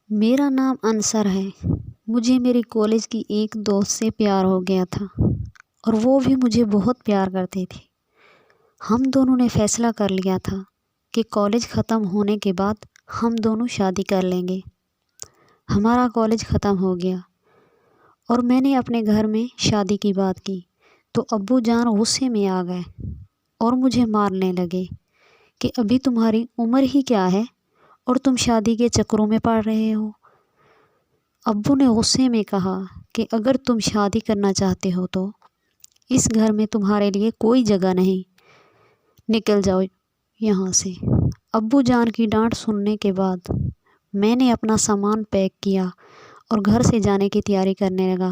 میرا نام انصر ہے۔ مجھے میری کالج کی ایک دوست سے پیار ہو گیا تھا اور وہ بھی مجھے بہت پیار کرتی تھی۔ ہم دونوں نے فیصلہ کر لیا تھا کہ کالج ختم ہونے کے بعد ہم دونوں شادی کر لیں گے۔ ہمارا کالج ختم ہو گیا اور میں نے اپنے گھر میں شادی کی بات کی تو ابو جان غصے میں آ گئے اور مجھے مارنے لگے کہ ابھی تمہاری عمر ہی کیا ہے اور تم شادی کے چکروں میں پڑ رہے ہو۔ ابو نے غصے میں کہا کہ اگر تم شادی کرنا چاہتے ہو تو اس گھر میں تمہارے لیے کوئی جگہ نہیں، نکل جاؤ یہاں سے۔ ابو جان کی ڈانٹ سننے کے بعد میں نے اپنا سامان پیک کیا اور گھر سے جانے کی تیاری کرنے لگا۔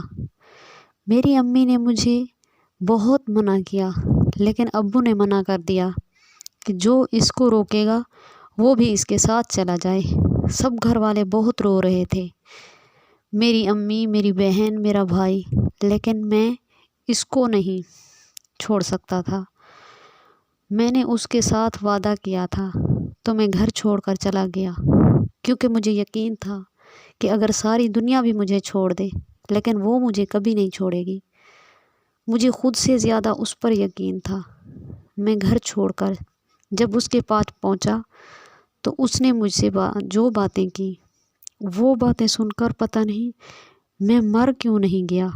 میری امی نے مجھے بہت منع کیا لیکن ابو نے منع کر دیا کہ جو اس کو روکے گا وہ بھی اس کے ساتھ چلا جائے۔ سب گھر والے بہت رو رہے تھے، میری امی، میری بہن، میرا بھائی، لیکن میں اس کو نہیں چھوڑ سکتا تھا۔ میں نے اس کے ساتھ وعدہ کیا تھا تو میں گھر چھوڑ کر چلا گیا کیونکہ مجھے یقین تھا کہ اگر ساری دنیا بھی مجھے چھوڑ دے لیکن وہ مجھے کبھی نہیں چھوڑے گی۔ مجھے خود سے زیادہ اس پر یقین تھا۔ میں گھر چھوڑ کر جب اس کے پاس پہنچا تو اس نے مجھ سے جو باتیں کی وہ باتیں سن کر پتہ نہیں میں مر کیوں نہیں گیا۔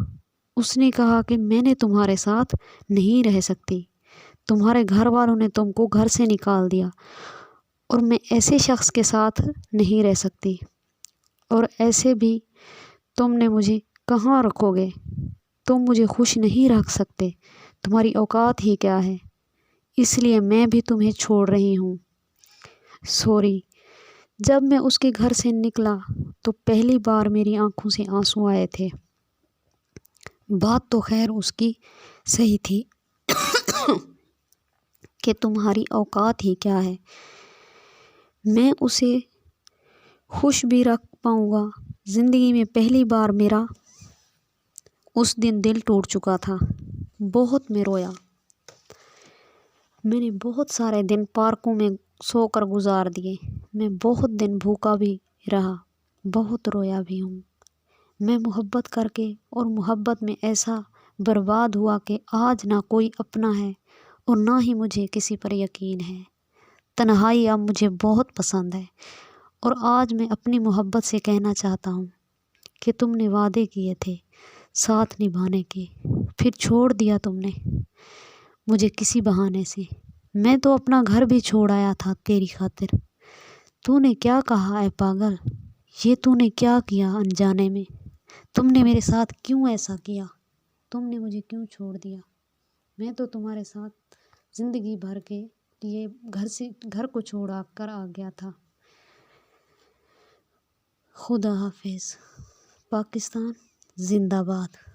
اس نے کہا کہ میں نے تمہارے ساتھ نہیں رہ سکتی، تمہارے گھر والوں نے تم کو گھر سے نکال دیا اور میں ایسے شخص کے ساتھ نہیں رہ سکتی، اور ایسے بھی تم نے مجھے کہاں رکھو گے، تم مجھے خوش نہیں رکھ سکتے، تمہاری اوقات ہی کیا ہے، اس لیے میں بھی تمہیں چھوڑ رہی ہوں، سوری۔ جب میں اس کے گھر سے نکلا تو پہلی بار میری آنکھوں سے آنسو آئے تھے۔ بات تو خیر اس کی صحیح تھی کہ تمہاری اوقات ہی کیا ہے، میں اسے خوش بھی رکھ پاؤں گا۔ زندگی میں پہلی بار میرا اس دن دل ٹوٹ چکا تھا، بہت میں رویا۔ میں نے بہت سارے دن پارکوں میں سو کر گزار دیے، میں بہت دن بھوکا بھی رہا، بہت رویا بھی ہوں۔ میں محبت کر کے اور محبت میں ایسا برباد ہوا کہ آج نہ کوئی اپنا ہے اور نہ ہی مجھے کسی پر یقین ہے۔ تنہائی اب مجھے بہت پسند ہے اور آج میں اپنی محبت سے کہنا چاہتا ہوں کہ تم نے وعدے کیے تھے ساتھ نبھانے کے، پھر چھوڑ دیا تم نے مجھے کسی بہانے سے۔ میں تو اپنا گھر بھی چھوڑ آیا تھا تیری خاطر۔ تو نے کیا کہا اے پاگل، یہ تو نے کیا کیا انجانے میں، تم نے میرے ساتھ کیوں ایسا کیا، تم نے مجھے کیوں چھوڑ دیا۔ میں تو تمہارے ساتھ زندگی بھر کے لیے گھر کو چھوڑا کر آ گیا تھا۔ خدا حافظ۔ پاکستان زندہ باد۔